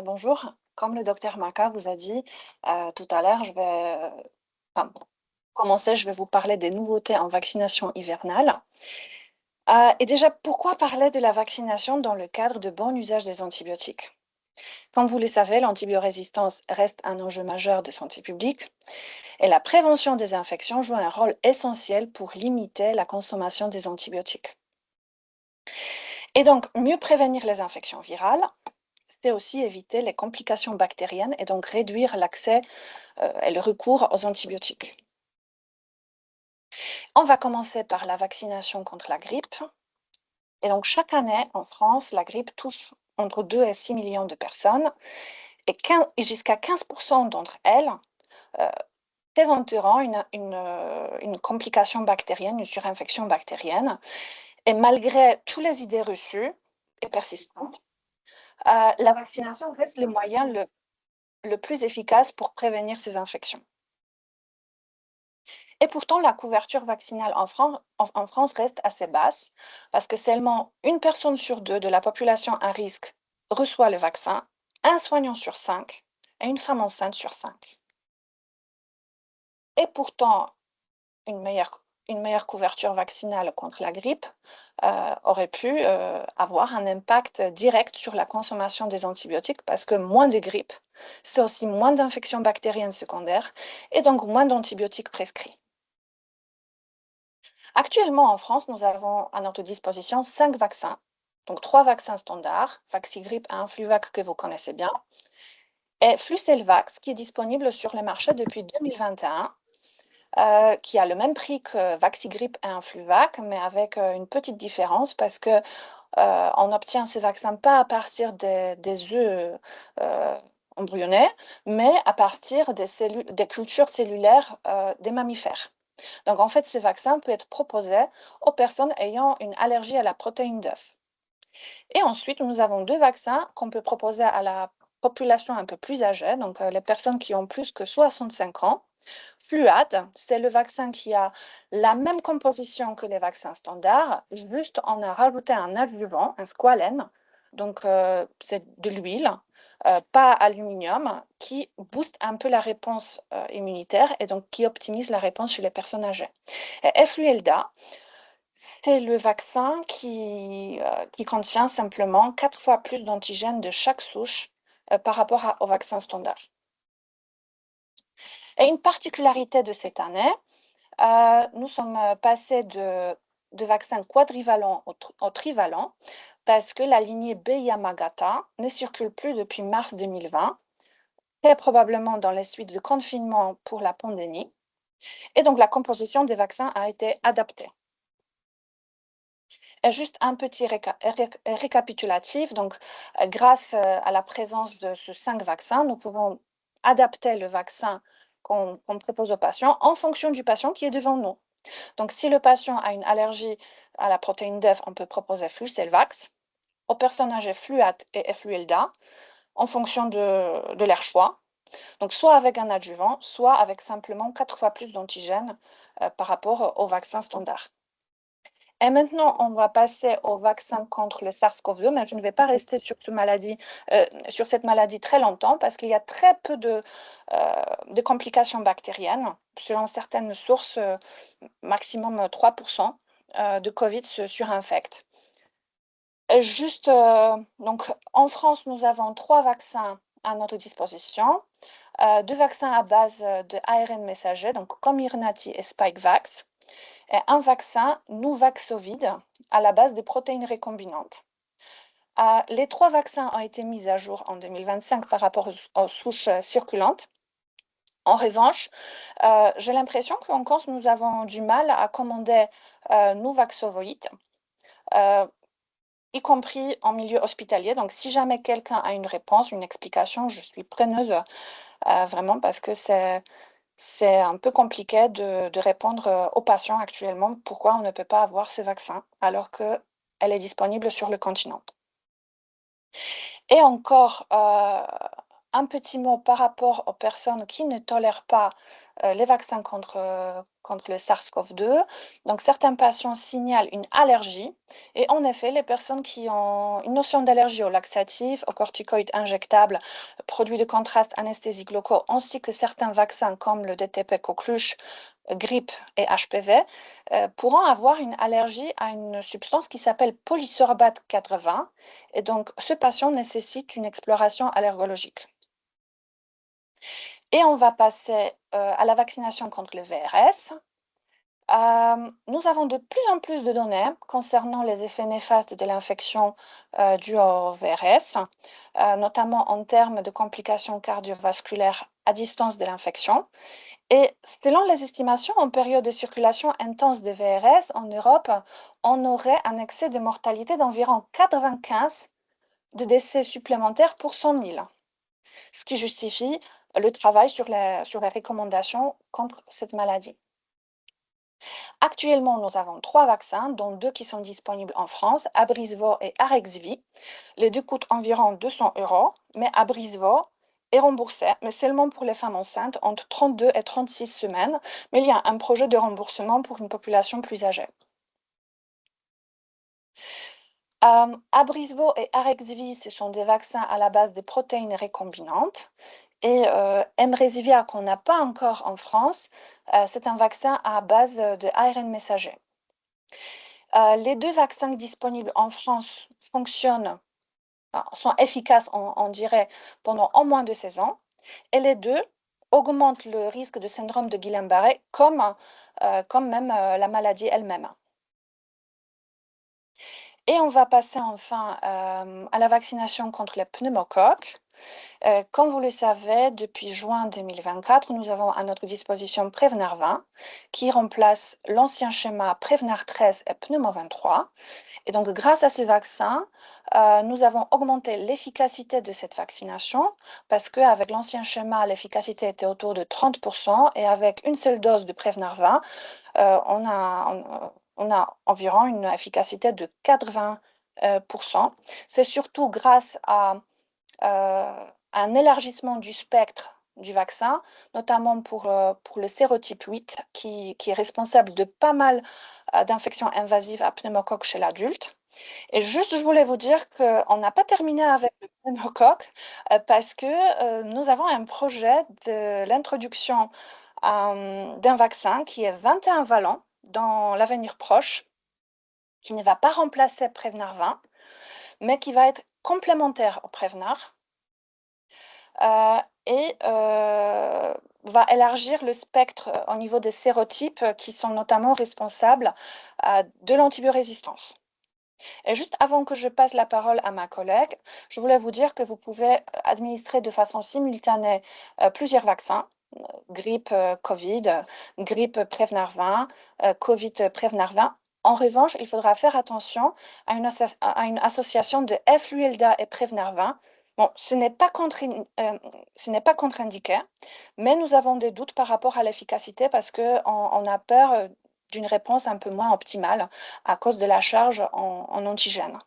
Bonjour. Comme le docteur Maka vous a dit tout à l'heure, pour commencer, je vais vous parler des nouveautés en vaccination hivernale. Et déjà, pourquoi parler de la vaccination dans le cadre de bon usage des antibiotiques? Comme vous le savez, l'antibiorésistance reste un enjeu majeur de santé publique et la prévention des infections joue un rôle essentiel pour limiter la consommation des antibiotiques. Et donc, mieux prévenir les infections virales, c'est aussi éviter les complications bactériennes et donc réduire l'accès et le recours aux antibiotiques. On va commencer par la vaccination contre la grippe. Et donc, chaque année, en France, la grippe touche entre 2 et 6 millions de personnes et jusqu'à 15% d'entre elles euh, présenteront une complication bactérienne, une surinfection bactérienne. Et malgré toutes les idées reçues et persistantes, la vaccination reste le moyen le plus efficace pour prévenir ces infections. Et pourtant, la couverture vaccinale en France reste assez basse parce que seulement une personne sur deux de la population à risque reçoit le vaccin, un soignant sur cinq et une femme enceinte sur cinq. Et pourtant, une meilleure couverture vaccinale contre la grippe aurait pu avoir un impact direct sur la consommation des antibiotiques parce que moins de grippe, c'est aussi moins d'infections bactériennes secondaires et donc moins d'antibiotiques prescrits. Actuellement, en France, nous avons à notre disposition 5 vaccins. Donc 3 vaccins standards, Vaxigrippe et Influvac que vous connaissez bien, et Flucelvax qui est disponible sur le marché depuis 2021, qui a le même prix que Vaxigrippe et Influvac, mais avec une petite différence parce que on obtient ce vaccin pas à partir des œufs embryonnés, mais à partir des cultures cellulaires des mammifères. Donc, en fait, ce vaccin peut être proposé aux personnes ayant une allergie à la protéine d'œuf. Et ensuite, nous avons deux vaccins qu'on peut proposer à la population un peu plus âgée, donc les personnes qui ont plus que 65 ans. Fluad, c'est le vaccin qui a la même composition que les vaccins standards, juste on a rajouté un adjuvant, un squalène, donc c'est de l'huile, pas aluminium, qui booste un peu la réponse immunitaire et donc qui optimise la réponse chez les personnes âgées. Et Fluelda, c'est le vaccin qui contient simplement 4 fois plus d'antigènes de chaque souche par rapport au vaccin standard. Et une particularité de cette année, nous sommes passés de vaccins quadrivalents au trivalent parce que la lignée B Yamagata ne circule plus depuis mars 2020, très probablement dans les suites de confinement pour la pandémie. Et donc la composition des vaccins a été adaptée. Et juste un petit récapitulatif. Donc, grâce à la présence de ces 5 vaccins, nous pouvons adapter le vaccin qu'on propose au patient en fonction du patient qui est devant nous. Donc, si le patient a une allergie à la protéine d'œuf, on peut proposer Flucelvax. Aux personnes âgées, Fluat et Efluelda, en fonction de leur choix. Donc, soit avec un adjuvant, soit avec simplement 4 fois plus d'antigènes par rapport au vaccin standard. Et maintenant, on va passer au vaccin contre le SARS-CoV-2, mais je ne vais pas rester sur cette maladie très longtemps parce qu'il y a très peu de complications bactériennes. Selon certaines sources, maximum 3% de Covid se surinfectent. Juste, donc, en France, nous avons 3 vaccins à notre disposition, 2 vaccins à base de ARN messager, donc Comirnaty et Spikevax, et un vaccin Nuvaxovid à la base des protéines recombinantes. Les 3 vaccins ont été mis à jour en 2025 par rapport aux souches circulantes. En revanche, j'ai l'impression qu'en France, nous avons du mal à commander Nuvaxovid, y compris en milieu hospitalier. Donc, si jamais quelqu'un a une réponse, une explication, je suis preneuse vraiment parce que c'est un peu compliqué de répondre aux patients actuellement pourquoi on ne peut pas avoir ce vaccin alors qu'elle est disponible sur le continent. Et encore un petit mot par rapport aux personnes qui ne tolèrent pas les vaccins contre contre le SARS-CoV-2. Donc, certains patients signalent une allergie. Et en effet, les personnes qui ont une notion d'allergie aux laxatifs, aux corticoïdes injectables, produits de contraste anesthésiques locaux, ainsi que certains vaccins comme le DTP coqueluche, grippe et HPV, pourront avoir une allergie à une substance qui s'appelle polysorbate 80. Et donc, ce patient nécessite une exploration allergologique. Et on va passer à la vaccination contre le VRS. Nous avons de plus en plus de données concernant les effets néfastes de l'infection due au VRS, notamment en termes de complications cardiovasculaires à distance de l'infection. Et selon les estimations, en période de circulation intense de VRS en Europe, on aurait un excès de mortalité d'environ 95 de décès supplémentaires pour 100 000, ce qui justifie le travail sur les recommandations contre cette maladie. Actuellement, nous avons 3 vaccins, dont 2 qui sont disponibles en France, Abrysvo et Arexvy. Les 2 coûtent environ 200 €, mais Abrysvo est remboursé, mais seulement pour les femmes enceintes entre 32 et 36 semaines. Mais il y a un projet de remboursement pour une population plus âgée. Abrysvo et Arexvy, ce sont des vaccins à la base des protéines recombinantes. Et Mrezivia, qu'on n'a pas encore en France, c'est un vaccin à base de ARN messager. Les 2 vaccins disponibles en France sont efficaces, on dirait, pendant au moins 2 saisons. Et les 2 augmentent le risque de syndrome de Guillain-Barré, comme même la maladie elle-même. Et on va passer enfin à la vaccination contre les pneumocoques. Comme vous le savez, depuis juin 2024, nous avons à notre disposition Prévenir 20, qui remplace l'ancien schéma Prévenir 13 et Pneumo 23. Et donc, grâce à ce vaccin, nous avons augmenté l'efficacité de cette vaccination parce qu'avec l'ancien schéma, l'efficacité était autour de 30% et avec une seule dose de Prévenir 20, on a environ une efficacité de 80%. C'est surtout grâce à un élargissement du spectre du vaccin, notamment pour le sérotype 8, qui est responsable de pas mal d'infections invasives à pneumocoque chez l'adulte. Et juste, je voulais vous dire qu'on n'a pas terminé avec le pneumocoque parce que nous avons un projet de l'introduction d'un vaccin qui est 21 valent dans l'avenir proche, qui ne va pas remplacer Prévenir 20, mais qui va être complémentaire au Prévenir et va élargir le spectre au niveau des sérotypes qui sont notamment responsables de l'antibiorésistance. Et juste avant que je passe la parole à ma collègue, je voulais vous dire que vous pouvez administrer de façon simultanée plusieurs vaccins, grippe Covid, grippe Prévenir 20, Covid Prévenir 20. En revanche, il faudra faire attention à une association de Flulda et Prévenir 20. Bon, ce n'est pas contre-indiqué, mais nous avons des doutes par rapport à l'efficacité parce qu'on a peur d'une réponse un peu moins optimale à cause de la charge en antigènes.